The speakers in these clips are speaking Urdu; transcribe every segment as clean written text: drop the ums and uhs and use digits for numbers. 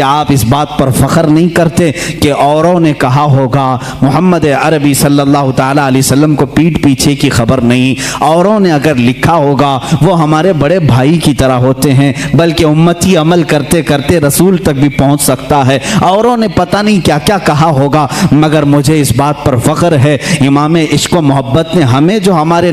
کہ آپ اس بات پر فخر نہیں کرتے کہ اوروں نے کہا ہوگا محمد عربی صلی اللہ تعالیٰ علیہ وسلم کو پیٹھ پیچھے کی خبر نہیں، اوروں نے اگر لکھا ہوگا وہ ہمارے بڑے بھائی کی طرح ہوتے ہیں، بلکہ امتی عمل کرتے کرتے رسول تک بھی پہنچ سکتا ہے، اوروں نے پتہ نہیں کیا کیا کہا ہوگا، مگر مجھے اس بات پر فخر ہے امام عشق و محبت نے ہمیں جو ہمارے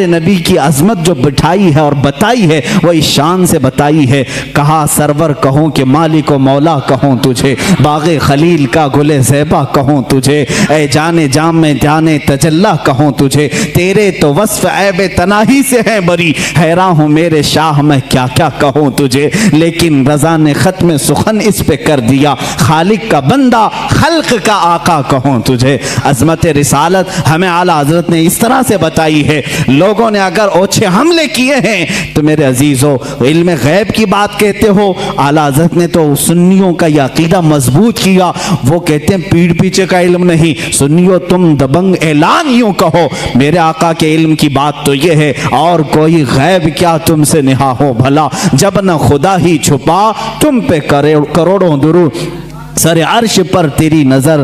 نبی کی عظمت جو بٹھائی ہے اور بتائی ہے وہ اس شان سے بتائی ہے، کہا سرور کہوں کہ مالک و مولا کہوں تجھے، باغ خلیل کا گل زیبا کہوں تجھے، اے جانے جام میں جانے تجلا کہوں تجھے، تیرے تو وصف عیب تناہی سے ہیں بری، حیران ہوں میرے شاہ میں کیا کیا کہوں تجھے، لیکن رضا نے ختم سخن اس پہ کر دیا، خالق کا بندہ خلق کا آقا کہوں تجھے۔ عظمت رسالت ہمیں اعلیٰ حضرت نے اس طرح سے بتائی ہے۔ لوگوں نے اگر اوچھے حملے کیے ہیں تو میرے عزیزو علم غیب کی بات کہتے ہو، اعلیٰ حضرت نے تو سنیوں کا یہ عقیدہ مضبوط کیا، وہ کہتے ہیں پیڑ پیچھے کا علم نہیں، سنیوں تم دبنگ اعلان یوں کہو، میرے آقا کے علم کی بات تو یہ ہے، اور کوئی غیب کیا تم سے نہا ہو بھلا، جب نہ خدا ہی چھپا تم پہ کروڑوں درود، سر عرش پر تیری نظر،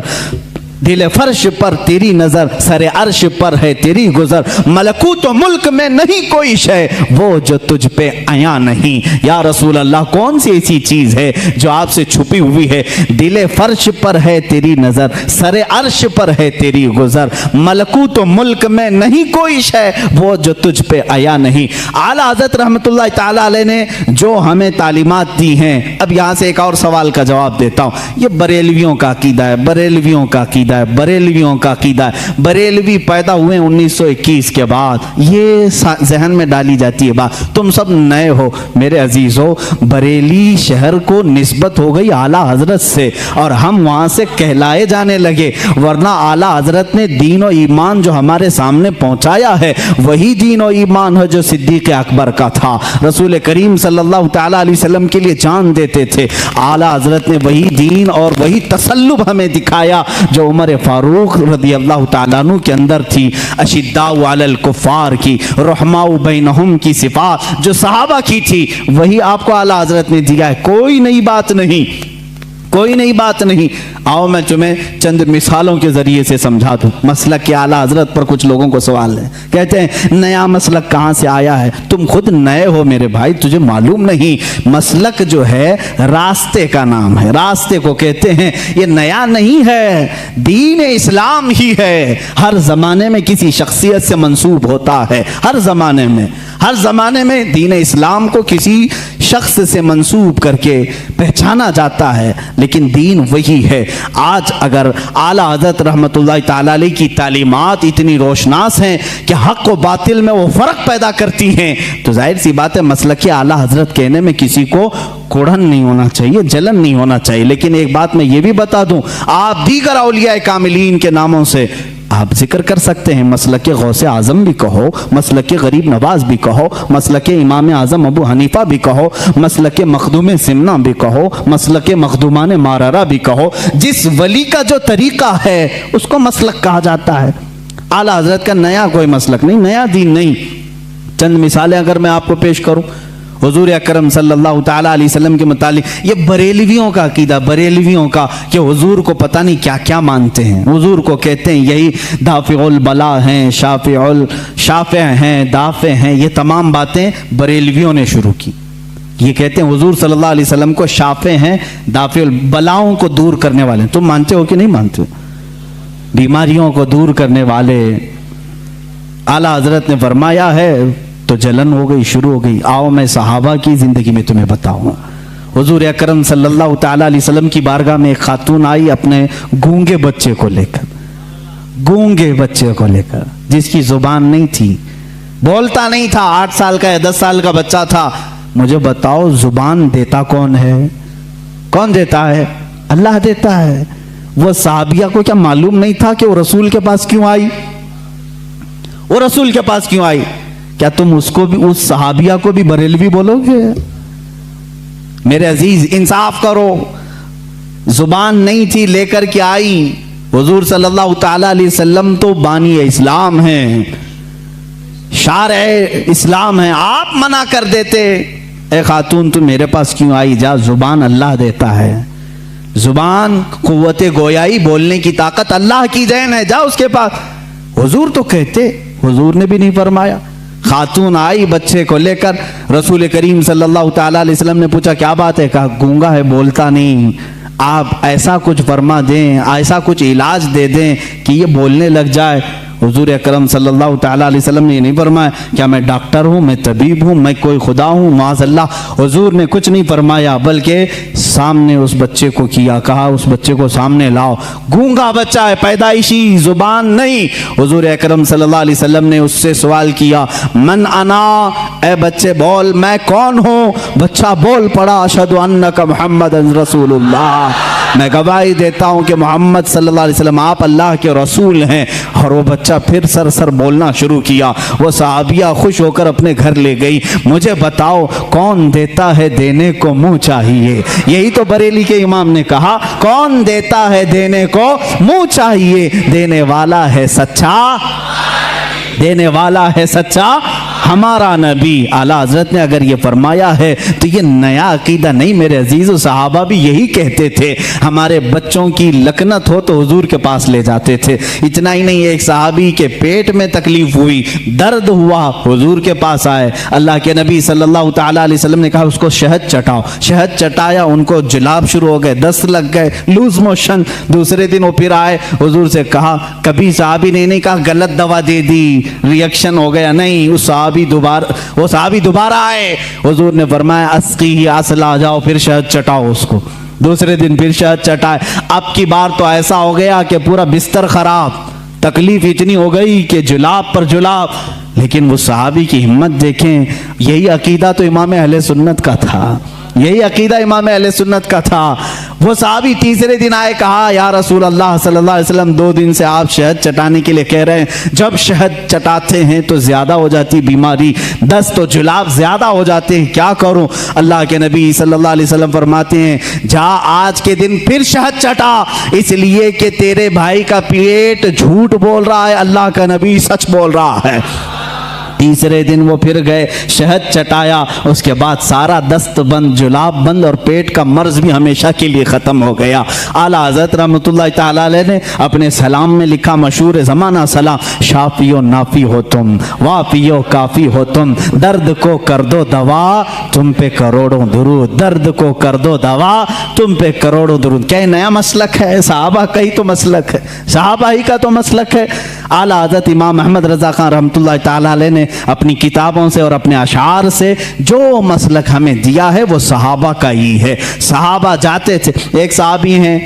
دل فرش پر تیری نظر، سر عرش پر ہے تیری گزر، ملکوت و ملک میں نہیں کوئی شے وہ جو تجھ پہ عیاں نہیں۔ یا رسول اللہ کون سی ایسی چیز ہے جو آپ سے چھپی ہوئی ہے؟ دل فرش پر ہے تیری نظر، سر عرش پر ہے تیری گزر، ملکوت و ملک میں نہیں کوئی شے وہ جو تجھ پہ عیاں نہیں۔ اعلیٰ حضرت رحمۃ اللہ تعالیٰ علیہ نے جو ہمیں تعلیمات دی ہیں، اب یہاں سے ایک اور سوال کا جواب دیتا ہوں۔ یہ بریلویوں کا عقیدہ ہے، بریلویوں کا عقیدہ ہے، بریلویوں کا عقیدہ ہے، بریلوی پیدا ہوئے 1921 کے بعد، یہ ذہن میں ڈالی جاتی ہے بات، تم سب نئے ہو میرے عزیزو، بریلی شہر کو نسبت ہو گئی اعلیٰ حضرت سے اور ہم وہاں سے کہلائے جانے لگے، ورنہ اعلیٰ حضرت نے دین و ایمان جو ہمارے سامنے پہنچایا ہے وہی دین و ایمان ہے جو صدیق اکبر کا تھا، رسول کریم صلی اللہ تعالیٰ علیہ وسلم کے لیے جان دیتے تھے، اعلیٰ حضرت نے وہی دین اور وہی تسلب ہمیں دکھایا جو عمر فاروق رضی اللہ تعالیٰ عنہ کے اندر تھی، اشداء علی الکفار کی، رحماء بینہم کی صفات جو صحابہ کی تھی وہی آپ کو اعلیٰ حضرت نے دیا ہے، کوئی نئی بات نہیں، کوئی نئی بات نہیں۔ آؤ میں تمہیں چند مثالوں کے ذریعے سے سمجھا دوں۔ مسلک کے اعلیٰ حضرت پر کچھ لوگوں کو سوال ہے، کہتے ہیں نیا مسلک کہاں سے آیا ہے؟ تم خود نئے ہو میرے بھائی، تجھے معلوم نہیں، مسلک جو ہے راستے کا نام ہے، راستے کو کہتے ہیں، یہ نیا نہیں ہے، دین اسلام ہی ہے، ہر زمانے میں کسی شخصیت سے منسوب ہوتا ہے، ہر زمانے میں دین اسلام کو کسی شخص سے منسوب کر کے پہچانا جاتا ہے، لیکن دین وہی ہے۔ آج اگر اعلیٰ حضرت رحمت اللہ تعالیٰ علیہ کی تعلیمات اتنی روشناس ہیں کہ حق و باطل میں وہ فرق پیدا کرتی ہیں، تو ظاہر سی بات ہے مسلک اعلیٰ حضرت کہنے میں کسی کو کوڑھن نہیں ہونا چاہیے، جلن نہیں ہونا چاہیے۔ لیکن ایک بات میں یہ بھی بتا دوں، آپ دیگر اولیاء کاملین کے ناموں سے آپ ذکر کر سکتے ہیں، مسلک غوث اعظم بھی کہو، مسلک غریب نواز بھی کہو، مسلک امام اعظم ابو حنیفہ بھی کہو، مسلک مخدوم سمنا بھی کہو، مسلک مخدومان مارارہ بھی کہو، جس ولی کا جو طریقہ ہے اس کو مسلک کہا جاتا ہے۔ اعلیٰ حضرت کا نیا کوئی مسلک نہیں، نیا دین نہیں۔ چند مثالیں اگر میں آپ کو پیش کروں، حضور اکرم صلی اللہ تعالیٰ علیہ وسلم کے متعلق یہ بریلویوں کا عقیدہ، بریلویوں کا کہ حضور کو پتہ نہیں کیا کیا مانتے ہیں، حضور کو کہتے ہیں یہی دافع البلا ہیں، شافع ہیں، دافع ہیں، یہ تمام باتیں بریلویوں نے شروع کی۔ یہ کہتے ہیں حضور صلی اللہ علیہ وسلم کو شافع ہیں، دافع البلاؤں کو دور کرنے والے ہیں۔ تم مانتے ہو کہ نہیں مانتے ہو؟ بیماریوں کو دور کرنے والے اعلیٰ حضرت نے فرمایا ہے تو جلن ہو گئی، شروع ہو گئی۔ آؤ میں صحابہ کی زندگی میں تمہیں بتاؤں۔ حضور اکرم صلی اللہ تعالیٰ علیہ وسلم کی بارگاہ میں ایک خاتون آئی اپنے گونگے بچے کو لے کر، جس کی زبان نہیں تھی، بولتا نہیں تھا، 8 سال کا یا 10 سال کا بچہ تھا۔ مجھے بتاؤ زبان دیتا کون ہے؟ کون دیتا ہے؟ اللہ دیتا ہے۔ وہ صحابیہ کو کیا معلوم نہیں تھا کہ وہ رسول کے پاس کیوں آئی؟ کیا تم اس کو بھی، اس صحابیہ کو بھی بریلوی بولو گے؟ میرے عزیز انصاف کرو، زبان نہیں تھی، لے کر کے آئی۔ حضور صلی اللہ تعالیٰ علیہ وسلم تو بانی اسلام ہیں، شارع اسلام ہیں، آپ منع کر دیتے اے خاتون تم میرے پاس کیوں آئی؟ جا، زبان اللہ دیتا ہے، زبان قوت گویائی، بولنے کی طاقت اللہ کی دین ہے، جا اس کے پاس۔ حضور تو کہتے، حضور نے بھی نہیں فرمایا۔ خاتون آئی بچے کو لے کر، رسول کریم صلی اللہ تعالی علیہ وسلم نے پوچھا کیا بات ہے؟ کہا گونگا ہے، بولتا نہیں، آپ ایسا کچھ فرما دیں، ایسا کچھ علاج دے دیں کہ یہ بولنے لگ جائے۔ حضور اکرم صلی اللہ تعالیٰ علیہ وسلم نے یہ نہیں فرمایا کیا میں ڈاکٹر ہوں، میں طبیب ہوں، میں کوئی خدا ہوں، معاذ اللہ۔ حضور نے کچھ نہیں فرمایا، بلکہ سامنے اس بچے کو کیا، کہا اس بچے کو سامنے لاؤ، گونگا بچہ ہے، پیدائشی زبان نہیں۔ حضور اکرم صلی اللہ علیہ وسلم نے اس سے سوال کیا من انا، اے بچے بول میں کون ہوں؟ بچہ بول پڑا اشہد انک محمد رسول اللہ، میں گواہی دیتا ہوں کہ محمد صلی اللہ علیہ وسلم آپ اللہ کے رسول ہیں۔ اور وہ بچہ پھر سر بولنا شروع کیا۔ وہ صحابیہ خوش ہو کر اپنے گھر لے گئی۔ مجھے بتاؤ کون دیتا ہے دینے کو منہ چاہیے؟ یہی تو بریلی کے امام نے کہا، کون دیتا ہے دینے کو منہ چاہیے؟ دینے والا ہے سچا، دینے والا ہے سچا ہمارا نبی۔ اعلیٰ حضرت نے اگر یہ فرمایا ہے تو یہ نیا عقیدہ نہیں میرے عزیزو، صحابہ بھی یہی کہتے تھے۔ ہمارے بچوں کی لکنت ہو تو حضور کے پاس لے جاتے تھے۔ اتنا ہی نہیں، ایک صحابی کے پیٹ میں تکلیف ہوئی، درد ہوا، حضور کے پاس آئے، اللہ کے نبی صلی اللہ تعالیٰ علیہ وسلم نے کہا اس کو شہد چٹاؤ، شہد چٹایا، ان کو جلاب شروع ہو گئے، دست لگ گئے، لوز موشن۔ دوسرے دن وہ پھر آئے، حضور سے کہا، کبھی صحابی نے نہیں کہا غلط دوا دے دی ریئیکشن ہو گیا، نہیں، وہ صحابی دوبارہ آئے، حضور نے فرمایا اسقی اصلا، جاؤ پھر شہد چٹاؤ اس کو۔ دوسرے دن پھر شہد چٹائے، اب کی بار تو ایسا ہو گیا کہ پورا بستر خراب، تکلیف اتنی ہو گئی کہ جلاب پر جلاب۔ لیکن وہ صحابی کی ہمت دیکھیں، یہی عقیدہ تو امام اہل سنت کا تھا، یہی عقیدہ امام اہل سنت کا تھا۔ وہ صحابی تیسرے دن آئے، کہا یا رسول اللہ صلی اللہ علیہ وسلم 2 دن سے آپ شہد چٹانے کے لیے کہہ رہے ہیں، جب شہد چٹاتے ہیں تو زیادہ ہو جاتی بیماری، دست و جلاب زیادہ ہو جاتے ہیں، کیا کروں؟ اللہ کے نبی صلی اللہ علیہ وسلم فرماتے ہیں جا آج کے دن پھر شہد چٹا، اس لیے کہ تیرے بھائی کا پیٹ جھوٹ بول رہا ہے، اللہ کا نبی سچ بول رہا ہے۔ تیسرے دن وہ پھر گئے، شہد چٹایا، اس کے بعد سارا دست بند، جلاب بند، اور پیٹ کا مرض بھی ہمیشہ کے لیے ختم ہو گیا۔ اعلیٰ حضرت رحمۃ اللہ تعالیٰ علیہ نے اپنے سلام میں لکھا، مشہور زمانہ سلام، شافی و نافی ہو تم، وافی و کافی ہو تم، درد کو کر دو دوا تم پہ کروڑوں درود، درد کو کر دو دوا تم پہ کروڑوں درود۔ کیا نیا مسلک ہے؟ صحابہ کا ہی تو مسلک ہے، صحابہ ہی کا تو مسلک ہے۔ اعلیٰ حضرت امام احمد رضا خان رحمۃ اللہ تعالیٰ علیہ نے اپنی کتابوں سے اور اپنے اشعار سے جو مسلک ہمیں دیا ہے وہ صحابہ کا ہی ہے۔ صحابہ جاتے تھے، ایک صحابی ہیں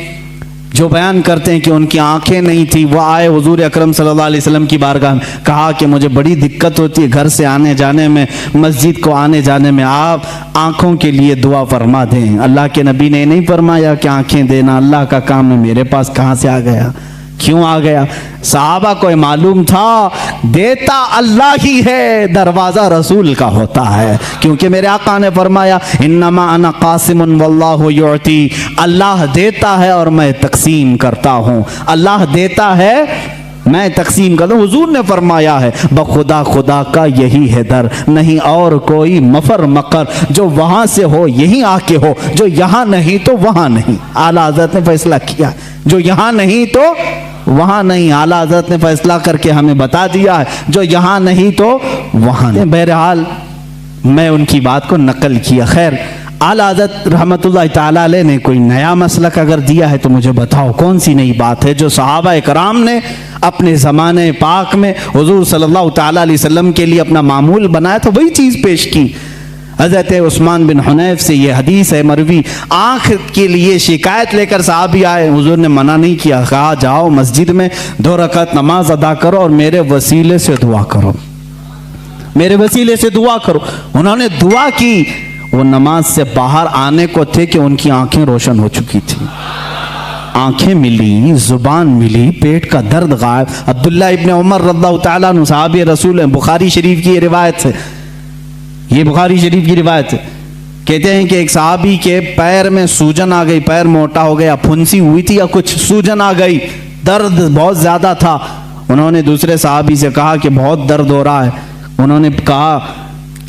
جو بیان کرتے ہیں کہ ان کی آنکھیں نہیں تھی، وہ آئے حضور اکرم صلی اللہ علیہ وسلم کی بارگاہ میں، کہا کہ مجھے بڑی دقت ہوتی ہے گھر سے آنے جانے میں، مسجد کو آنے جانے میں، آپ آنکھوں کے لیے دعا فرما دیں۔ اللہ کے نبی نے نہیں فرمایا کہ آنکھیں دینا اللہ کا کام ہے، میرے پاس کہاں سے آ گیا، کیوں آ گیا؟ صحابہ کو معلوم تھا دیتا اللہ ہی ہے، دروازہ رسول کا ہوتا ہے، کیونکہ میرے آقا نے فرمایا انما انا قاسم واللہ یعطی، اللہ دیتا ہے اور میں تقسیم کرتا ہوں، اللہ دیتا ہے میں تقسیم کرتا ہوں۔ حضور نے فرمایا ہے بخدا خدا کا یہی ہے در، نہیں اور کوئی مفر مقر، جو وہاں سے ہو یہیں آ کے ہو، جو یہاں نہیں تو وہاں نہیں۔ اعلیٰ حضرت نے فیصلہ کیا، جو یہاں نہیں تو وہاں نہیں، اعلیٰ حضرت نے فیصلہ کر کے ہمیں بتا دیا ہے جو یہاں نہیں تو وہاں نہیں۔ بہرحال میں ان کی بات کو نقل کیا۔ خیر، اعلیٰ حضرت رحمۃ اللہ تعالیٰ علیہ نے کوئی نیا مسلک اگر دیا ہے تو مجھے بتاؤ کون سی نئی بات ہے جو صحابہ اکرام نے اپنے زمانے پاک میں حضور صلی اللہ تعالیٰ علیہ وسلم کے لیے اپنا معمول بنایا تھا، وہی چیز پیش کی۔ حضرت عثمان بن حنیف سے یہ حدیث ہے مروی، آنکھ کے لیے شکایت لے کر صحابی آئے، حضور نے منع نہیں کیا، کہا جاؤ مسجد میں 2 رکعت نماز ادا کرو اور میرے وسیلے سے دعا کرو، میرے وسیلے سے دعا کرو۔ انہوں نے دعا کی، وہ نماز سے باہر آنے کو تھے کہ ان کی آنکھیں روشن ہو چکی تھی، آنکھیں ملی، زبان ملی، پیٹ کا درد غائب۔ عبداللہ ابن عمر رضی اللہ تعالیٰ عنہ صحابی رسول ہیں، بخاری شریف کی یہ روایت ہے، یہ بخاری شریف کی روایت ہے، کہتے ہیں کہ ایک صحابی کے پیر میں سوجن آ گئی، پیر موٹا ہو گیا، پھنسی ہوئی تھی یا کچھ، سوجن آ گئی، درد بہت زیادہ تھا۔ انہوں نے دوسرے صحابی سے کہا کہ بہت درد ہو رہا ہے، انہوں نے کہا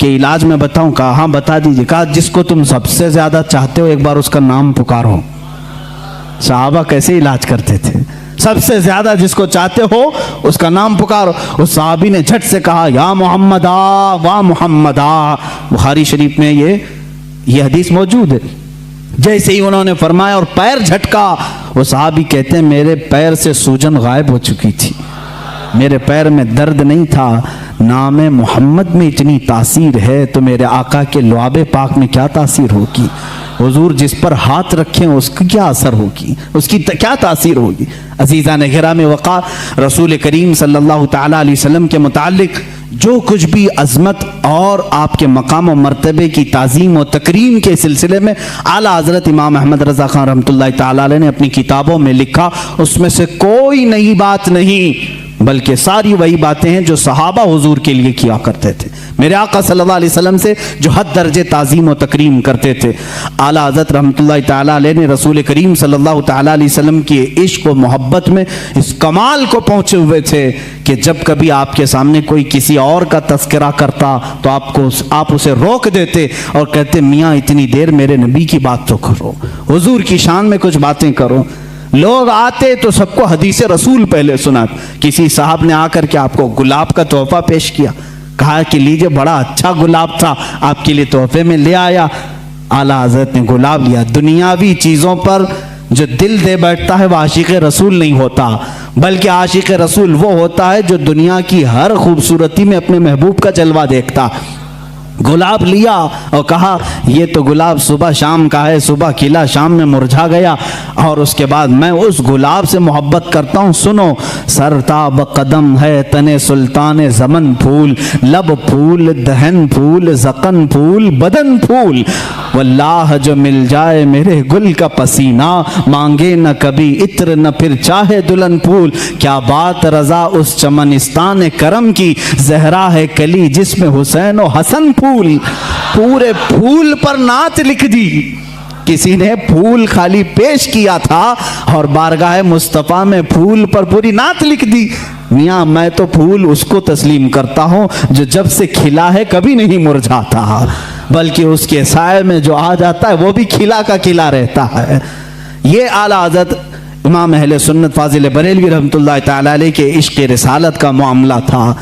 کہ علاج میں بتاؤں؟ کہا ہاں بتا دیجیے۔ کہا جس کو تم سب سے زیادہ چاہتے ہو ایک بار اس کا نام پکارو۔ صحابہ کیسے علاج کرتے تھے؟ سب سے زیادہ جس کو چاہتے ہو اس کا نام پکارو۔ اس صحابی نے جھٹ سے کہا یا محمدا وا محمدا۔ بخاری شریف میں یہ حدیث موجود ہے۔ جیسے ہی انہوں نے فرمایا اور پیر جھٹکا، وہ صحابی کہتے ہیں میرے پیر سے سوجن غائب ہو چکی تھی، میرے پیر میں درد نہیں تھا۔ نام محمد میں اتنی تاثیر ہے تو میرے آقا کے لعاب پاک میں کیا تاثیر ہوگی؟ حضور جس پر ہاتھ رکھیں اس کی کیا اثر ہوگی، اس کی کیا تاثیر ہوگی؟ عزیزان گرامی وقار، رسول کریم صلی اللہ تعالیٰ علیہ وسلم کے متعلق جو کچھ بھی عظمت اور آپ کے مقام و مرتبے کی تعظیم و تکریم کے سلسلے میں اعلیٰ حضرت امام احمد رضا خان رحمۃ اللہ تعالیٰ علیہ نے اپنی کتابوں میں لکھا، اس میں سے کوئی نئی بات نہیں، بلکہ ساری وہی باتیں ہیں جو صحابہ حضور کے لیے کیا کرتے تھے، میرے آقا صلی اللہ علیہ وسلم سے جو حد درجے تعظیم و تکریم کرتے تھے۔ اعلیٰ حضرت رحمۃ اللہ تعالیٰ علیہ نے رسول کریم صلی اللہ تعالیٰ علیہ وسلم کی عشق و محبت میں اس کمال کو پہنچے ہوئے تھے کہ جب کبھی آپ کے سامنے کوئی کسی اور کا تذکرہ کرتا تو آپ اسے روک دیتے اور کہتے میاں اتنی دیر میرے نبی کی بات تو کرو، حضور کی شان میں کچھ باتیں کرو۔ لوگ آتے تو سب کو حدیث رسول پہلے سنا۔ کسی صاحب نے آ کر کے آپ کو گلاب کا تحفہ پیش کیا، کہا کہ لیجئے بڑا اچھا گلاب تھا، آپ کے لیے تحفے میں لے آیا۔ اعلیٰ حضرت نے گلاب لیا۔ دنیاوی چیزوں پر جو دل دے بیٹھتا ہے وہ عاشق رسول نہیں ہوتا، بلکہ عاشق رسول وہ ہوتا ہے جو دنیا کی ہر خوبصورتی میں اپنے محبوب کا جلوہ دیکھتا۔ گلاب لیا اور کہا یہ تو گلاب صبح شام کا ہے، صبح کھلا شام میں مرجھا گیا، اور اس کے بعد میں اس گلاب سے محبت کرتا ہوں۔ سنو، سرتاب قدم ہے تن سلطان زمن پھول، لب پھول دہن پھول زقن پھول بدن پھول، واللہ جو مل جائے میرے گل کا پسینہ، مانگے نہ کبھی عطر نہ پھر چاہے دلہن پھول۔ کیا بات رضا اس چمنستان کرم کی، زہرا ہے کلی جس میں حسین و حسن پھول۔ پورے پھول پر نعت لکھ دی، کسی نے پھول خالی پیش کیا تھا اور بارگاہ مصطفیٰ میں پھول پر پوری نعت لکھ دی۔ میاں میں تو پھول اس کو تسلیم کرتا ہوں جو جب سے کھلا ہے کبھی نہیں مرجھاتا، بلکہ اس کے سائے میں جو آ جاتا ہے وہ بھی کھلا کا کھلا رہتا ہے۔ یہ اعلیٰ حضرت امام اہل سنت فاضل بریلوی رحمۃ اللہ تعالی علیہ کے عشق رسالت کا معاملہ تھا۔